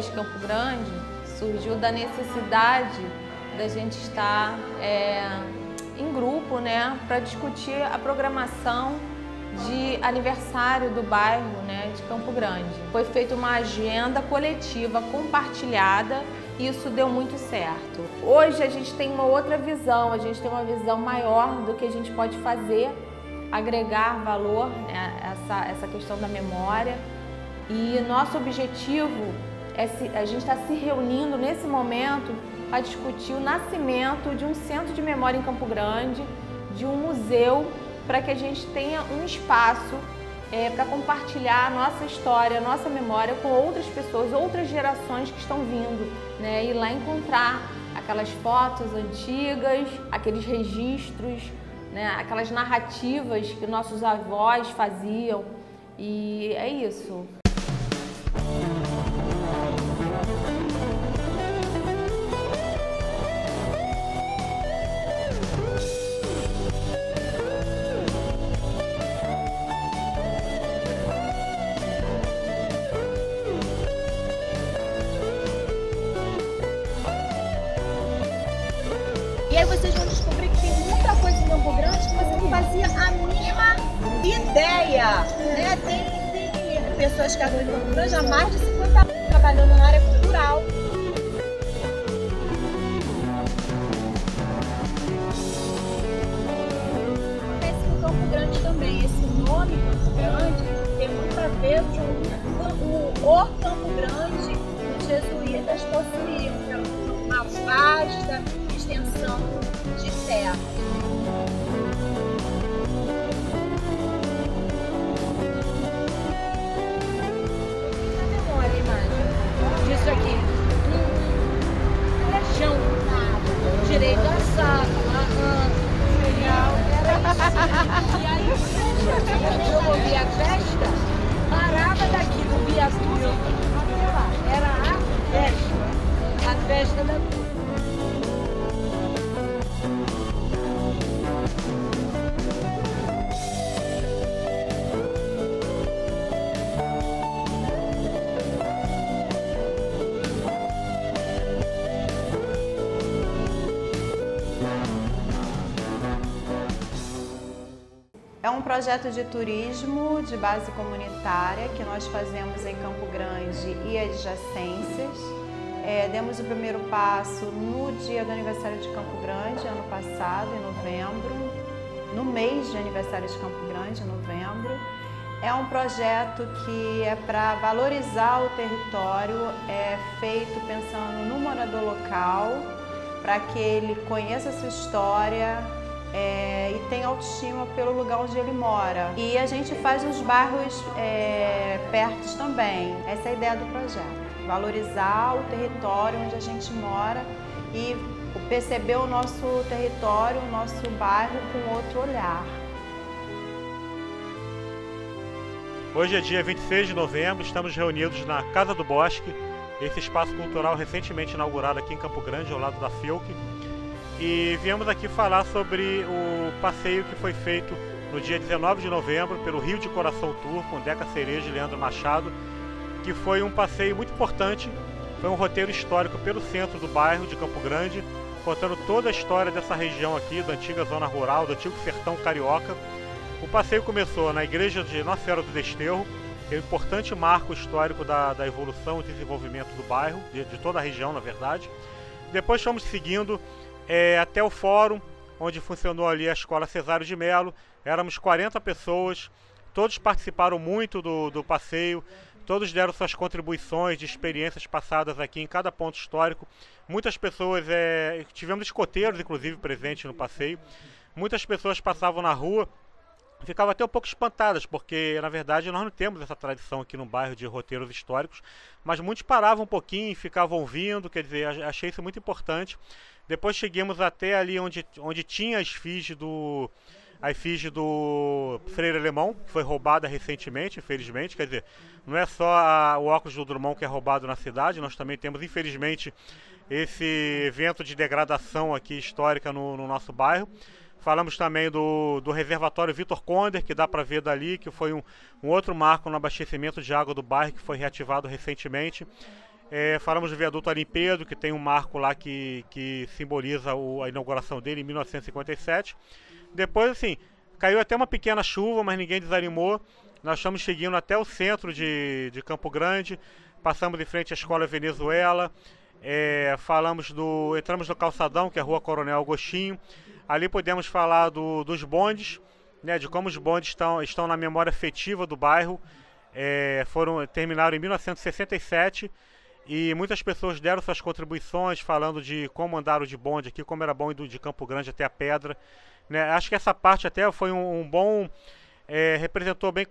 de Campo Grande surgiu da necessidade da gente estar em grupo, né, para discutir a programação de aniversário do bairro, né, de Campo Grande. Foi feita uma agenda coletiva compartilhada e isso deu muito certo. Hoje a gente tem uma outra visão, a gente tem uma visão maior do que a gente pode fazer, agregar valor, né, essa questão da memória. E nosso objetivo a gente está se reunindo nesse momento para discutir o nascimento de um centro de memória em Campo Grande, de um museu, para que a gente tenha um espaço para compartilhar a nossa história, a nossa memória com outras pessoas, outras gerações que estão vindo, né? E lá encontrar aquelas fotos antigas, aqueles registros, né? Aquelas narrativas que nossos avós faziam. E é isso. E aí vocês vão descobrir que tem muita coisa em Campo Grande que você não fazia a mínima ideia, né? Tem pessoas que atuam em Campo Grande há mais de 50 anos trabalhando na área cultural. Acontece no Campo Grande também. Esse nome Campo Grande tem muito a ver com o Campo Grande que os jesuítas possuíam, que era uma vasta extensão de terra. A memória, a imagem disso aqui. Era chão, direito assado, era isso. E aí, eu ouvia a festa, parava daqui no viaduto até lá. Era a festa da turma. É um projeto de turismo de base comunitária que nós fazemos em Campo Grande e adjacências. Demos o primeiro passo no dia do aniversário de Campo Grande, ano passado, em novembro, no mês de aniversário de Campo Grande, em novembro. É um projeto que é para valorizar o território, é feito pensando no morador local, para que ele conheça a sua história, e tem autoestima pelo lugar onde ele mora. E a gente faz nos bairros perto também. Essa é a ideia do projeto. Valorizar o território onde a gente mora e perceber o nosso território, o nosso bairro com outro olhar. Hoje é dia 26 de novembro, estamos reunidos na Casa do Bosque, esse espaço cultural recentemente inaugurado aqui em Campo Grande, ao lado da Fiuk. E viemos aqui falar sobre o passeio que foi feito no dia 19 de novembro pelo Rio de Coração Tour, com Deca Cereja e Leandro Machado, que foi um passeio muito importante. Foi um roteiro histórico pelo centro do bairro de Campo Grande, contando toda a história dessa região aqui, da antiga zona rural, do antigo sertão carioca. O passeio começou na igreja de Nossa Senhora do Desterro, que é um importante marco histórico da evolução e desenvolvimento do bairro, de toda a região, na verdade. Depois fomos seguindo até o fórum, onde funcionou ali a Escola Cesário de Melo. Éramos 40 pessoas, todos participaram muito do passeio, todos deram suas contribuições de experiências passadas aqui em cada ponto histórico. Muitas pessoas, tivemos escoteiros inclusive presentes no passeio, muitas pessoas passavam na rua, ficavam até um pouco espantadas, porque na verdade nós não temos essa tradição aqui no bairro de roteiros históricos, mas muitos paravam um pouquinho e ficavam ouvindo, quer dizer, achei isso muito importante. Depois chegamos até ali onde tinha a efígie do Freire Alemão, que foi roubada recentemente, infelizmente. Quer dizer, não é só o óculos do Drummond que é roubado na cidade, nós também temos, infelizmente, esse evento de degradação aqui histórica no nosso bairro. Falamos também do reservatório Vitor Conder, que dá para ver dali, que foi um outro marco no abastecimento de água do bairro, que foi reativado recentemente. Falamos do viaduto Arimpedro, que tem um marco lá que simboliza a inauguração dele em 1957. Depois, assim, caiu até uma pequena chuva, mas ninguém desanimou. Nós estamos seguindo até o centro de Campo Grande, passamos em frente à Escola Venezuela, entramos no Calçadão, que é a Rua Coronel Agostinho. Ali podemos falar dos bondes, né, de como os bondes estão na memória afetiva do bairro. Terminaram em 1967 e muitas pessoas deram suas contribuições falando de como andaram de bonde aqui, como era bom ir de Campo Grande até a Pedra, né? Acho que essa parte até foi um bom... representou bem...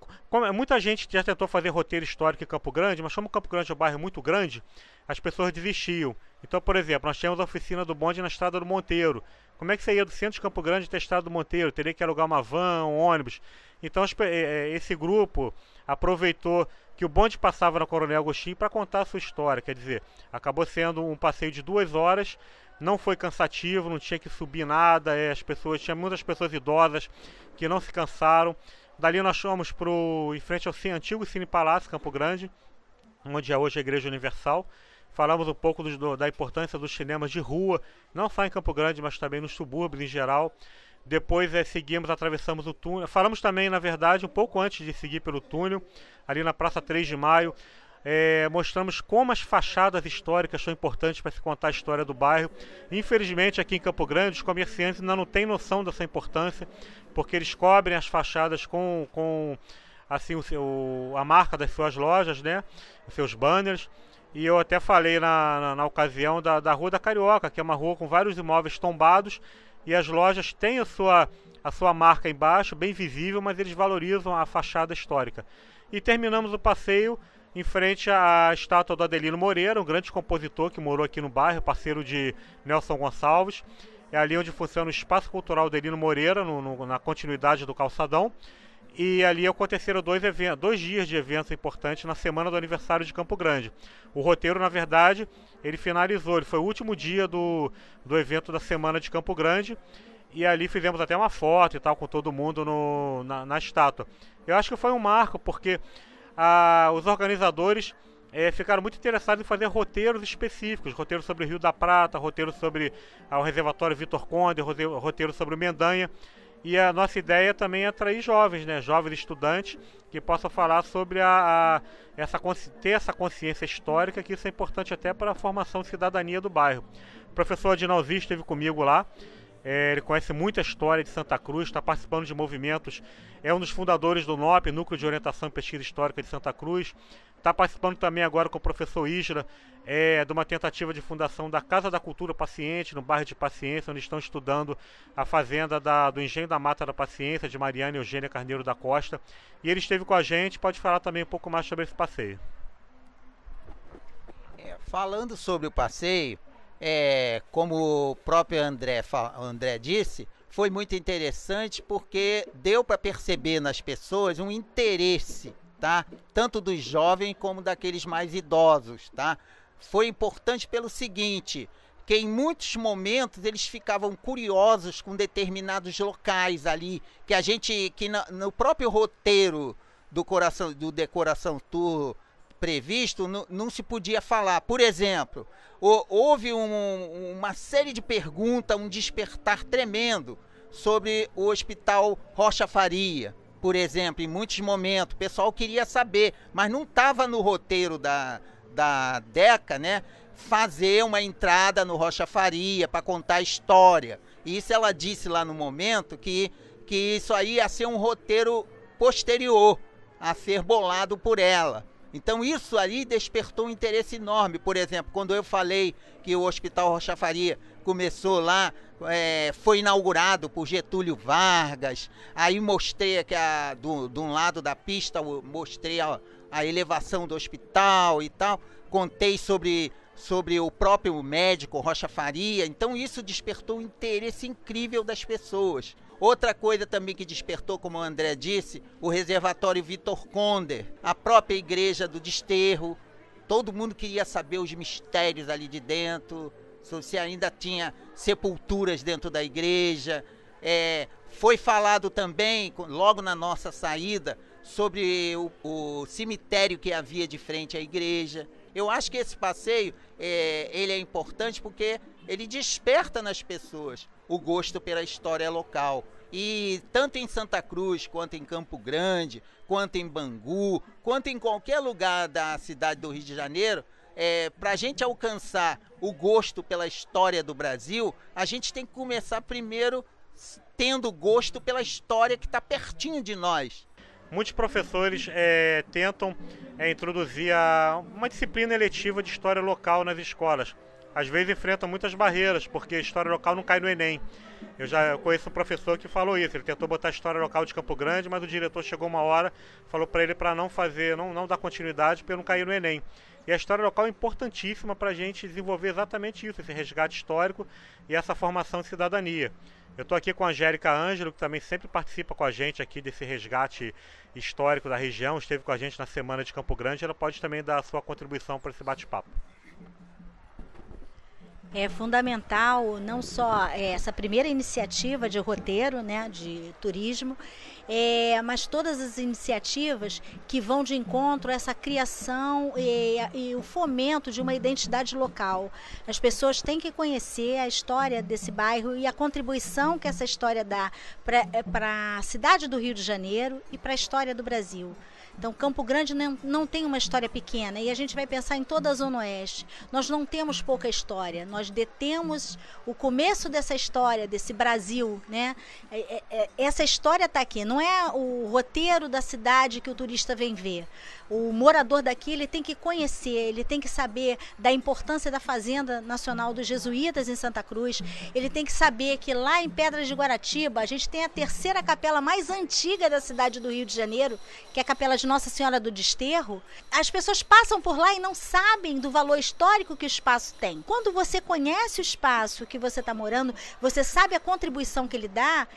Muita gente já tentou fazer roteiro histórico em Campo Grande, mas como Campo Grande é um bairro muito grande, as pessoas desistiam. Então, por exemplo, nós tínhamos a oficina do bonde na Estrada do Monteiro. Como é que você ia do centro de Campo Grande até a Estrada do Monteiro? Teria que alugar uma van, um ônibus. Então, esse grupo aproveitou que o bonde passava na Coronel Agostinho para contar a sua história. Quer dizer, acabou sendo um passeio de 2 horas, não foi cansativo, não tinha que subir nada, tinha muitas pessoas idosas que não se cansaram. Dali nós fomos em frente ao antigo Cine Palácio, Campo Grande, onde é hoje a Igreja Universal. Falamos um pouco da importância dos cinemas de rua, não só em Campo Grande, mas também nos subúrbios em geral. Depois atravessamos o túnel. Falamos também, na verdade, um pouco antes de seguir pelo túnel, ali na Praça 3 de Maio, mostramos como as fachadas históricas são importantes para se contar a história do bairro. Infelizmente, aqui em Campo Grande, os comerciantes ainda não têm noção dessa importância, porque eles cobrem as fachadas com assim, a marca das suas lojas, né, os seus banners. E eu até falei na ocasião da Rua da Carioca, que é uma rua com vários imóveis tombados, e as lojas têm a sua marca embaixo, bem visível, mas eles valorizam a fachada histórica. E terminamos o passeio em frente à estátua do Adelino Moreira, um grande compositor que morou aqui no bairro, parceiro de Nelson Gonçalves. É ali onde funciona o Espaço Cultural Adelino Moreira, na continuidade do Calçadão. E ali aconteceram 2 dias de eventos importantes na semana do aniversário de Campo Grande. O roteiro, na verdade, ele finalizou, ele foi o último dia do evento da semana de Campo Grande. E ali fizemos até uma foto e tal com todo mundo na estátua. Eu acho que foi um marco, porque os organizadores ficaram muito interessados em fazer roteiros específicos, roteiro sobre o Rio da Prata, roteiro sobre o reservatório Vitor Conde, roteiro sobre o Mendanha. E a nossa ideia também é atrair jovens, né, jovens estudantes que possam falar sobre ter essa consciência histórica, que isso é importante até para a formação de cidadania do bairro. O professor Adinalzi esteve comigo lá. Ele conhece muita história de Santa Cruz, está participando de movimentos, é um dos fundadores do NOP, Núcleo de Orientação e Pesquisa Histórica de Santa Cruz. Está participando também agora com o professor Isla, de uma tentativa de fundação da Casa da Cultura Paciente, no bairro de Paciência, onde estão estudando a fazenda do Engenho da Mata da Paciência, de Mariana Eugênia Carneiro da Costa. E ele esteve com a gente, pode falar também um pouco mais sobre esse passeio. Falando sobre o passeio, como o próprio André disse, foi muito interessante porque deu para perceber nas pessoas um interesse, tá? Tanto dos jovens como daqueles mais idosos, tá? Foi importante pelo seguinte, que em muitos momentos eles ficavam curiosos com determinados locais ali, no próprio roteiro do Decoração Tour previsto, não se podia falar. Por exemplo, houve uma série de perguntas, um despertar tremendo sobre o Hospital Rocha Faria. Por exemplo, em muitos momentos, o pessoal queria saber, mas não estava no roteiro da DECA, né, fazer uma entrada no Rocha Faria para contar a história. E isso ela disse lá no momento que isso aí ia ser um roteiro posterior a ser bolado por ela. Então isso aí despertou um interesse enorme. Por exemplo, quando eu falei que o Hospital Rocha Faria começou lá, foi inaugurado por Getúlio Vargas, aí mostrei que de um lado da pista, mostrei a elevação do hospital e tal, contei sobre o próprio médico Rocha Faria. Então isso despertou um interesse incrível das pessoas. Outra coisa também que despertou, como o André disse, o reservatório Vitor Conde, a própria igreja do Desterro. Todo mundo queria saber os mistérios ali de dentro, se ainda tinha sepulturas dentro da igreja. Foi falado também, logo na nossa saída, sobre o cemitério que havia de frente à igreja. Eu acho que esse passeio ele é importante porque ele desperta nas pessoas o gosto pela história local. E tanto em Santa Cruz, quanto em Campo Grande, quanto em Bangu, quanto em qualquer lugar da cidade do Rio de Janeiro, para a gente alcançar o gosto pela história do Brasil, a gente tem que começar primeiro tendo gosto pela história que está pertinho de nós. Muitos professores tentam introduzir uma disciplina eletiva de história local nas escolas. Às vezes enfrentam muitas barreiras, porque a história local não cai no Enem. Eu já conheço um professor que falou isso, ele tentou botar a história local de Campo Grande, mas o diretor chegou uma hora, falou para ele para não dar continuidade, para não cair no Enem. E a história local é importantíssima para a gente desenvolver exatamente isso, esse resgate histórico e essa formação de cidadania. Eu estou aqui com a Angélica Ângelo, que também sempre participa com a gente aqui desse resgate histórico da região, esteve com a gente na Semana de Campo Grande, ela pode também dar a sua contribuição para esse bate-papo. É fundamental não só essa primeira iniciativa de roteiro, né, de turismo, mas todas as iniciativas que vão de encontro a essa criação e o fomento de uma identidade local. As pessoas têm que conhecer a história desse bairro e a contribuição que essa história dá para a cidade do Rio de Janeiro e para a história do Brasil. Então, Campo Grande não tem uma história pequena, e a gente vai pensar em toda a Zona Oeste. Nós não temos pouca história, nós detemos o começo dessa história, desse Brasil, né? Essa história está aqui, não é o roteiro da cidade que o turista vem ver. O morador daqui, ele tem que conhecer, ele tem que saber da importância da Fazenda Nacional dos Jesuítas em Santa Cruz, ele tem que saber que lá em Pedras de Guaratiba, a gente tem a terceira capela mais antiga da cidade do Rio de Janeiro, que é a Capela de Nossa Senhora do Desterro. As pessoas passam por lá e não sabem do valor histórico que o espaço tem. Quando você conhece o espaço que você está morando, você sabe a contribuição que ele dá,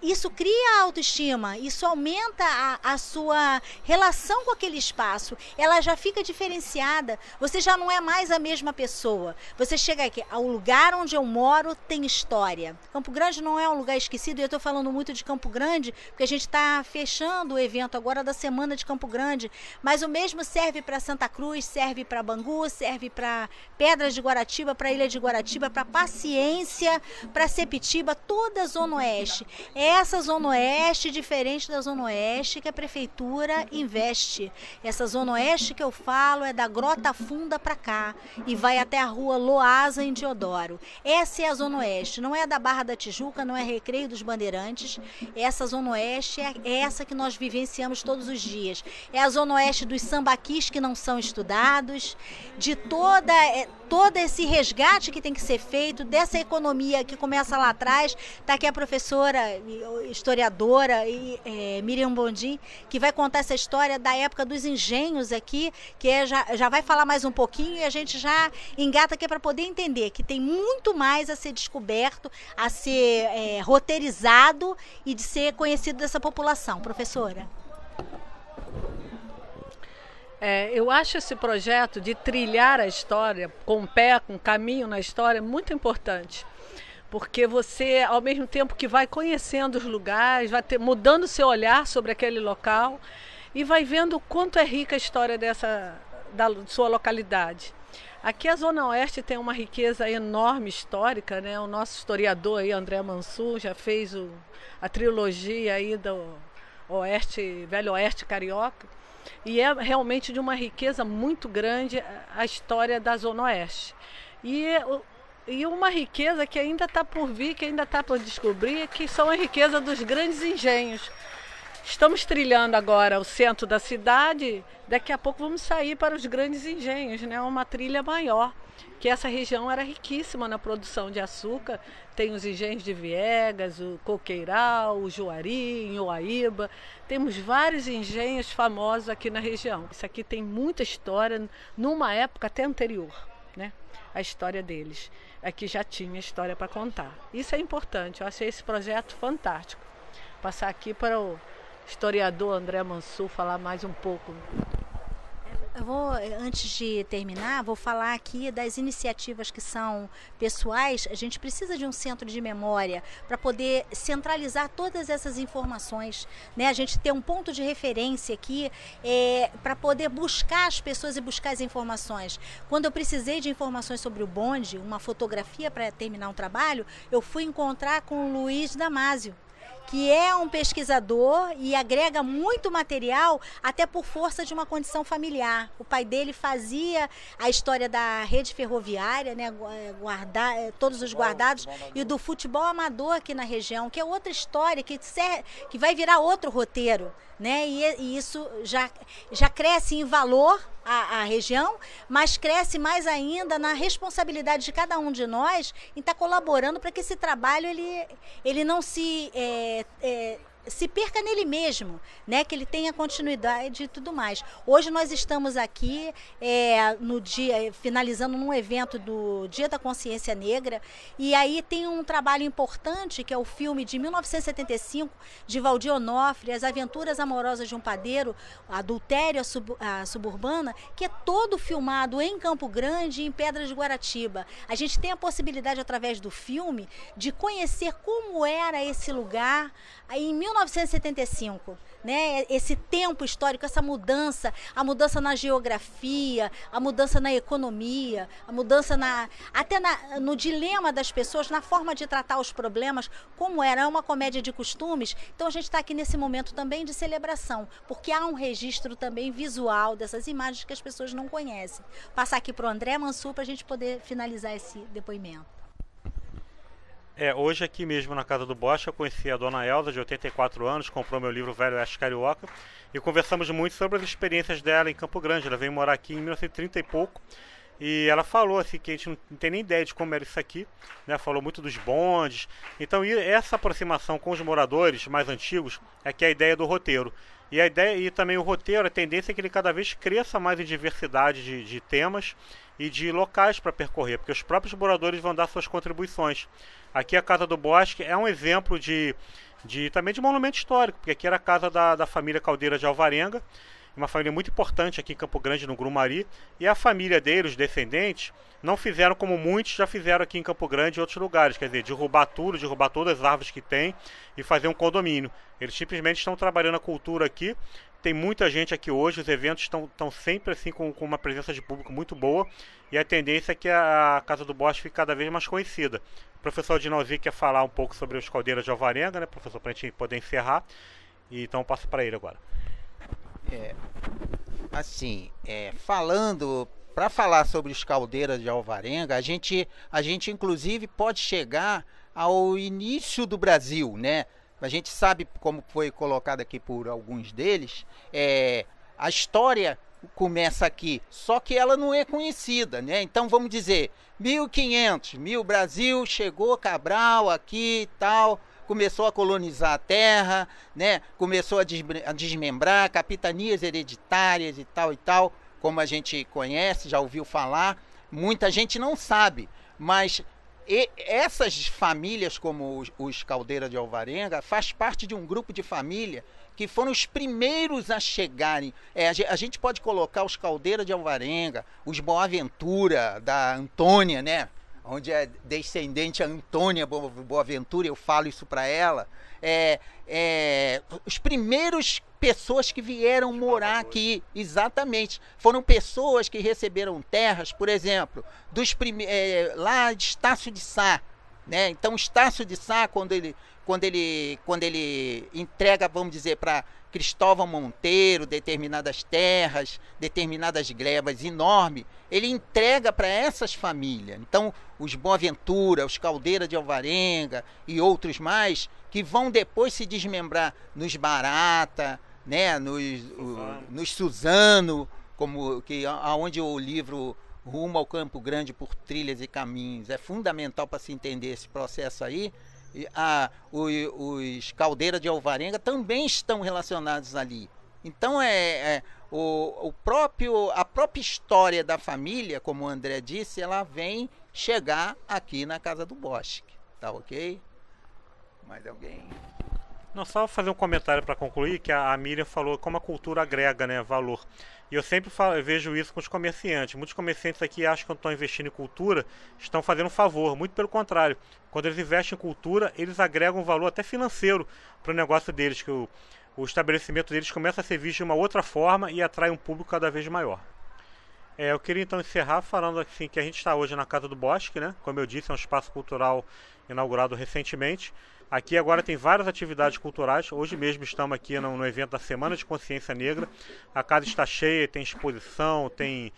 isso cria autoestima, isso aumenta a sua relação com aquele espaço, ela já fica diferenciada, você já não é mais a mesma pessoa. Você chega aqui, o lugar onde eu moro tem história. Campo Grande não é um lugar esquecido, e eu estou falando muito de Campo Grande, porque a gente está fechando o evento agora da Semana de Campo Grande, mas o mesmo serve para Santa Cruz, serve para Bangu, serve para Pedras de Guaratiba, para Ilha de Guaratiba, para Paciência, para Sepitiba, toda a Zona Oeste. Essa Zona Oeste, diferente da Zona Oeste que a Prefeitura investe. Essa Zona Oeste que eu falo é da Grota Funda para cá e vai até a Rua Loasa, em Deodoro. Essa é a Zona Oeste, não é da Barra da Tijuca, não é Recreio dos Bandeirantes. Essa Zona Oeste é essa que nós vivenciamos todos os dias. É a Zona Oeste dos sambaquis que não são estudados, de todo esse resgate que tem que ser feito, dessa economia que começa lá atrás. Está aqui a professora historiadora Miriam Bondim, que vai contar essa história da época dos engenhos aqui, que já vai falar mais um pouquinho, e a gente já engata aqui para poder entender que tem muito mais a ser descoberto, a ser roteirizado e de ser conhecido dessa população. Professora. Eu acho esse projeto de trilhar a história com o pé, com o caminho na história, muito importante. Porque você, ao mesmo tempo que vai conhecendo os lugares, vai mudando seu olhar sobre aquele local e vai vendo o quanto é rica a história da sua localidade. Aqui a Zona Oeste tem uma riqueza enorme histórica, né? O nosso historiador aí, André Mansur, já fez a trilogia aí do Velho Oeste Carioca. E é realmente de uma riqueza muito grande a história da Zona Oeste. E uma riqueza que ainda está por vir, que ainda está por descobrir, que são a riqueza dos grandes engenhos. Estamos trilhando agora o centro da cidade, daqui a pouco vamos sair para os grandes engenhos, né? Uma trilha maior, que essa região era riquíssima na produção de açúcar. Tem os engenhos de Viegas, o Coqueiral, o Juari, em Uaíba. Temos vários engenhos famosos aqui na região. Isso aqui tem muita história, numa época até anterior, né? A história deles. Aqui já tinha história para contar. Isso é importante, eu achei esse projeto fantástico. Passar aqui para o historiador André Mansur falar mais um pouco. Antes de terminar, vou falar aqui das iniciativas que são pessoais. A gente precisa de um centro de memória para poder centralizar todas essas informações, né? A gente ter um ponto de referência aqui para poder buscar as pessoas e buscar as informações. Quando eu precisei de informações sobre o bonde, uma fotografia para terminar um trabalho, eu fui encontrar com o Luiz Damasio, que é um pesquisador e agrega muito material, até por força de uma condição familiar. O pai dele fazia a história da rede ferroviária, né, todos os guardados, e do futebol amador aqui na região, que é outra história, que vai virar outro roteiro, né? E isso já cresce em valor a região, mas cresce mais ainda na responsabilidade de cada um de nós em estar colaborando para que esse trabalho ele não se perca nele mesmo, né? Que ele tenha continuidade e tudo mais. Hoje nós estamos aqui no dia, finalizando num evento do Dia da Consciência Negra, e aí tem um trabalho importante, que é o filme de 1975, de Valdir Onofre, As Aventuras Amorosas de um Padeiro, Adultério à Suburbana, que é todo filmado em Campo Grande e em Pedras de Guaratiba. A gente tem a possibilidade, através do filme, de conhecer como era esse lugar em 1975, né? Esse tempo histórico, essa mudança, a mudança na geografia, a mudança na economia, a mudança até no dilema das pessoas, na forma de tratar os problemas, como era. É uma comédia de costumes. Então a gente está aqui nesse momento também de celebração, porque há um registro também visual dessas imagens que as pessoas não conhecem. Passar aqui para o André Mansur para a gente poder finalizar esse depoimento. Hoje aqui mesmo na Casa do Bosque eu conheci a dona Elza, de 84 anos, comprou meu livro Velho Oeste Carioca, e conversamos muito sobre as experiências dela em Campo Grande. Ela veio morar aqui em 1930 e pouco, e ela falou assim que a gente não tem nem ideia de como era isso aqui, né? Falou muito dos bondes. Então essa aproximação com os moradores mais antigos é que é a ideia do roteiro. E a ideia, e também o roteiro, a tendência é que ele cada vez cresça mais em diversidade de temas e de locais para percorrer, porque os próprios moradores vão dar suas contribuições. Aqui a Casa do Bosque é um exemplo também de monumento histórico, porque aqui era a casa da família Caldeira de Alvarenga, uma família muito importante aqui em Campo Grande, no Grumari, e a família dele, os descendentes, não fizeram como muitos já fizeram aqui em Campo Grande e outros lugares, quer dizer, derrubar tudo, derrubar todas as árvores que tem e fazer um condomínio. Eles simplesmente estão trabalhando a cultura aqui. Tem muita gente aqui hoje, os eventos estão sempre assim com uma presença de público muito boa, e a tendência é que a Casa do Bosque fique cada vez mais conhecida. O professor Dinalzi quer falar um pouco sobre os Caldeiras de Alvarenga, né, professor, para a gente poder encerrar, e então eu passo para ele agora. Para falar sobre os Caldeiras de Alvarenga, a gente inclusive pode chegar ao início do Brasil, né? A gente sabe, como foi colocado aqui por alguns deles, a história começa aqui, só que ela não é conhecida, né? Então vamos dizer, 1500, o Brasil chegou, Cabral aqui e tal, começou a colonizar a terra, né? Começou a desmembrar capitanias hereditárias e tal, como a gente conhece, já ouviu falar. Muita gente não sabe, mas essas famílias, como os Caldeira de Alvarenga, faz parte de um grupo de família que foram os primeiros a chegarem. A gente pode colocar os Caldeira de Alvarenga, os Boaventura, da Antônia, né? Onde é descendente a Antônia Boaventura, eu falo isso para ela. Os primeiros pessoas que vieram morar aqui, exatamente, foram pessoas que receberam terras, por exemplo, lá de Estácio de Sá, né? Então Estácio de Sá, quando ele entrega, vamos dizer, para Cristóvão Monteiro determinadas terras, determinadas glebas enormes, ele entrega para essas famílias. Então os Boaventura, os Caldeira de Alvarenga e outros mais, que vão depois se desmembrar nos Barata, né, nos Suzano, aonde o livro Rumo ao Campo Grande por Trilhas e Caminhos é fundamental para se entender esse processo aí. Os Caldeira de Alvarenga também estão relacionados ali. Então a própria história da família, como o André disse, ela vem chegar aqui na Casa do Bosque, tá ok? Mais alguém? Não, só fazer um comentário para concluir, que a Miriam falou como a cultura agrega, né, valor. E eu sempre vejo isso com os comerciantes. Muitos comerciantes aqui acham que quando estão investindo em cultura, estão fazendo um favor. Muito pelo contrário. Quando eles investem em cultura, eles agregam um valor até financeiro para o negócio deles, que o estabelecimento deles começa a ser visto de uma outra forma e atrai um público cada vez maior. Eu queria então encerrar falando assim, que a gente está hoje na Casa do Bosque, né? Como eu disse, é um espaço cultural inaugurado recentemente. Aqui agora tem várias atividades culturais. Hoje mesmo estamos aqui no evento da Semana de Consciência Negra. A casa está cheia, tem exposição, tem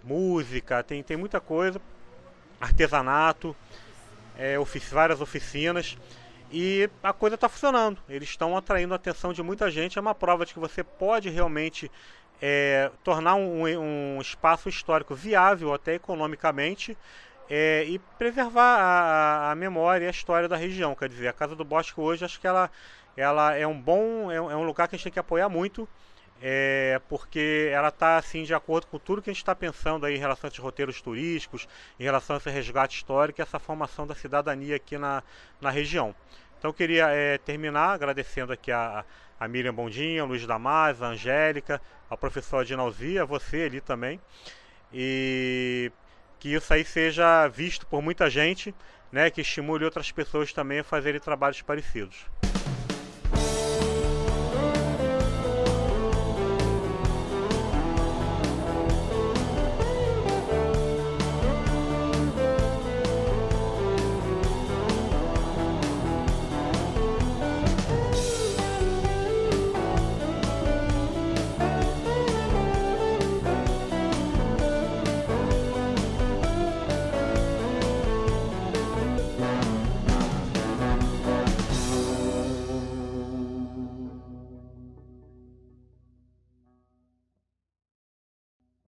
música, tem muita coisa, artesanato, várias oficinas. E a coisa está funcionando. Eles estão atraindo a atenção de muita gente. É uma prova de que você pode realmente tornar um espaço histórico viável até economicamente, e preservar a memória e a história da região. Quer dizer, a Casa do Bosque hoje, acho que ela é um lugar que a gente tem que apoiar muito, porque ela está assim, de acordo com tudo que a gente está pensando aí em relação a esses roteiros turísticos, em relação a esse resgate histórico e essa formação da cidadania aqui na região. Então eu queria terminar agradecendo aqui a Miriam Bondinha, o Luiz Damas, a Angélica, a professora Dinalzia, você ali também, e que isso aí seja visto por muita gente, né, que estimule outras pessoas também a fazerem trabalhos parecidos.